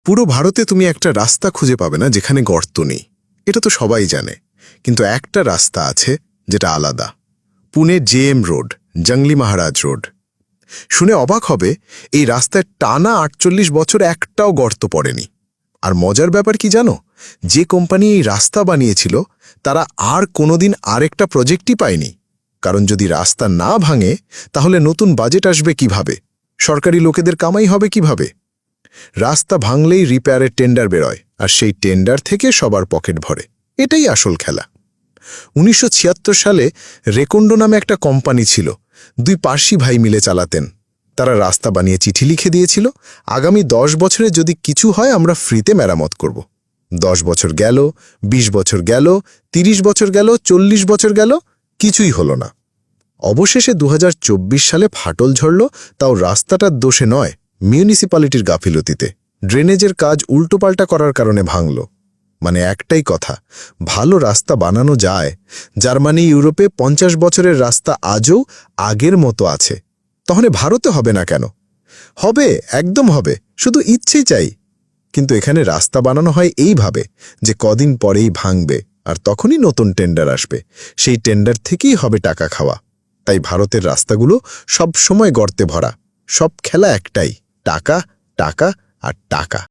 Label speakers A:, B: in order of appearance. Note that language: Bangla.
A: পুরো ভারতে তুমি একটা রাস্তা খুঁজে পাবে না যেখানে গর্ত নেই। এটা তো সবাই জানে। কিন্তু একটা রাস্তা আছে যেটা আলাদা। পুনে জেএম রোড, জঙ্গলি মহারাজ রোড। শুনে অবাক হবে, এই রাস্তায় টানা ৪৮ বছর একটাও গর্ত পড়েনি। আর মজার ব্যাপার কি জানো? যে কোম্পানি এই রাস্তা বানিয়েছিল তারা আর কোনোদিন আরেকটা প্রজেক্টই পায়নি। কারণ যদি রাস্তা না ভাঙে তাহলে নতুন বাজেট আসবে কিভাবে? সরকারি লোকেদের কামাই হবে কিভাবে? রাস্তা ভাঙলেই রিপেয়ারের টেন্ডার বেরোয়, আর সেই টেন্ডার থেকে সবার পকেট ভরে। এটাই আসল খেলা। ১৯৭৬ সালে রেকন্ডো নামে একটা কোম্পানি ছিল। ২ পার্সি ভাই মিলে চালাতেন। তারা রাস্তা বানিয়ে চিঠি লিখে দিয়েছিল, আগামী ১০ বছরে যদি কিছু হয় আমরা ফ্রিতে মেরামত করব। ১০ বছর গেল, ২০ বছর গেল, ৩০ বছর গেল, ৪০ বছর গেল, কিছুই হলো না। অবশেষে ২০২৪ সালে ফাটল ঝরল, তাও রাস্তাটার দোষে নয়, মিউনিসিপ্যালিটির গাফিলতিতে। ড্রেনেজের কাজ উল্টোপাল্টা করার কারণে ভাঙল। মানে একটাই কথা, ভালো রাস্তা বানানো যায়। জার্মানি, ইউরোপে ৫০ বছরের রাস্তা আজও আগের মতো আছে। তাহলে ভারতে হবে না কেন? হবে, একদম হবে, শুধু ইচ্ছেই চাই। কিন্তু এখানে রাস্তা বানানো হয় এইভাবে যে কদিন পরেই ভাঙবে, আর তখনই নতুন টেন্ডার আসবে। সেই টেন্ডার থেকেই হবে টাকা খাওয়া। তাই ভারতের রাস্তাগুলো সব সময় গর্তে ভরা। সব খেলা একটাই, টাকা, টাকা আর টাকা।